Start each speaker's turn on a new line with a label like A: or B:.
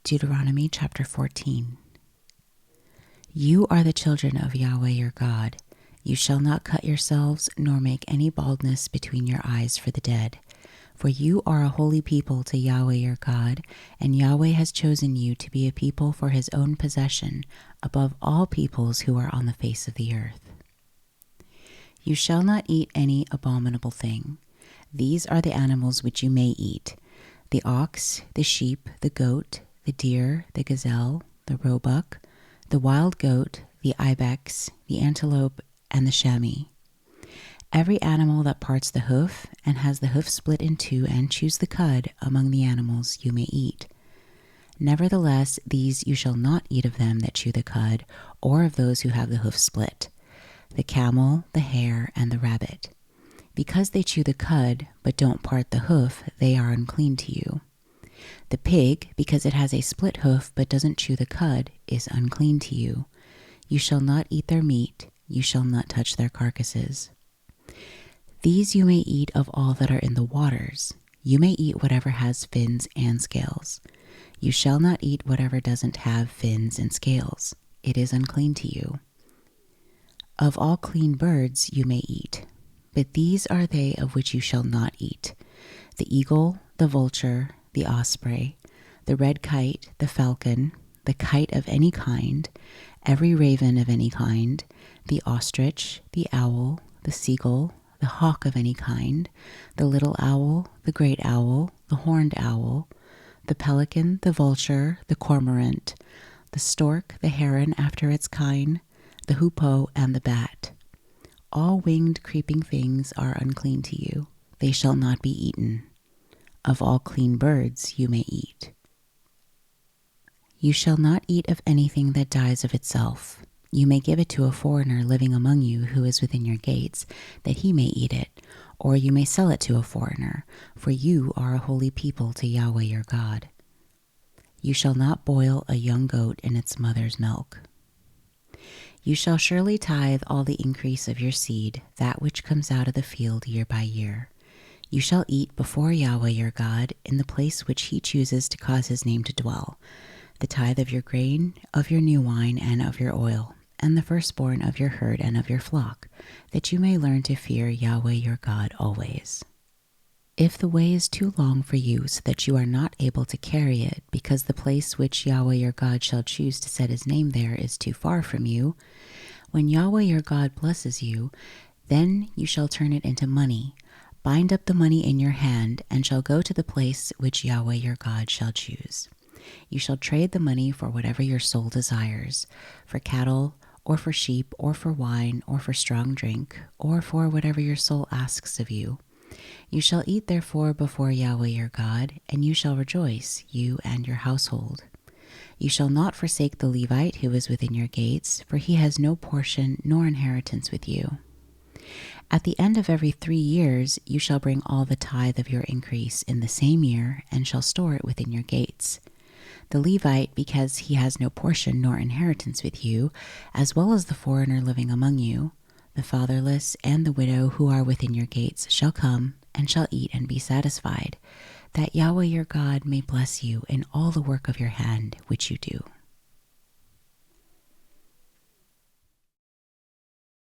A: Deuteronomy chapter 14. You are the children of Yahweh your God. You shall not cut yourselves, nor make any baldness between your eyes for the dead. For you are a holy people to Yahweh your God, and Yahweh has chosen you to be a people for his own possession, above all peoples who are on the face of the earth. You shall not eat any abominable thing. These are the animals which you may eat: the ox, the sheep, the goat, the deer, the gazelle, the roebuck, the wild goat, the ibex, the antelope, and the chamois. Every animal that parts the hoof, and has the hoof split in two, and chews the cud, among the animals you may eat. Nevertheless, these you shall not eat of them that chew the cud, or of those who have the hoof split: the camel, the hare, and the rabbit. Because they chew the cud, but don't part the hoof, they are unclean to you. The pig, because it has a split hoof, but doesn't chew the cud, is unclean to you. You shall not eat their meat, you shall not touch their carcasses. These you may eat of all that are in the waters. You may eat whatever has fins and scales. You shall not eat whatever doesn't have fins and scales. It is unclean to you. Of all clean birds you may eat, but these are they of which you shall not eat: the eagle, the vulture, the osprey, the red kite, the falcon, the kite of any kind, every raven of any kind, the ostrich, the owl, the seagull, the hawk of any kind, the little owl, the great owl, the horned owl, the pelican, the vulture, the cormorant, the stork, the heron after its kind, the hoopoe, and the bat. All winged creeping things are unclean to you. They shall not be eaten. Of all clean birds you may eat. You shall not eat of anything that dies of itself. You may give it to a foreigner living among you who is within your gates, that he may eat it, or you may sell it to a foreigner, for you are a holy people to Yahweh your God. You shall not boil a young goat in its mother's milk. You shall surely tithe all the increase of your seed, that which comes out of the field year by year. You shall eat before Yahweh your God in the place which he chooses to cause his name to dwell, the tithe of your grain, of your new wine, and of your oil, and the firstborn of your herd and of your flock, that you may learn to fear Yahweh your God always. If the way is too long for you, so that you are not able to carry it, because the place which Yahweh your God shall choose to set his name there is too far from you, when Yahweh your God blesses you, then you shall turn it into money. Bind up the money in your hand, and shall go to the place which Yahweh your God shall choose. You shall trade the money for whatever your soul desires, for cattle, or for sheep, or for wine, or for strong drink, or for whatever your soul asks of you. You shall eat therefore before Yahweh your God, and you shall rejoice, you and your household. You shall not forsake the Levite who is within your gates, for he has no portion nor inheritance with you. At the end of every 3 years you shall bring all the tithe of your increase in the same year, and shall store it within your gates. The Levite, because he has no portion nor inheritance with you, as well as the foreigner living among you, the fatherless and the widow who are within your gates, shall come and shall eat and be satisfied, that Yahweh your God may bless you in all the work of your hand which you do.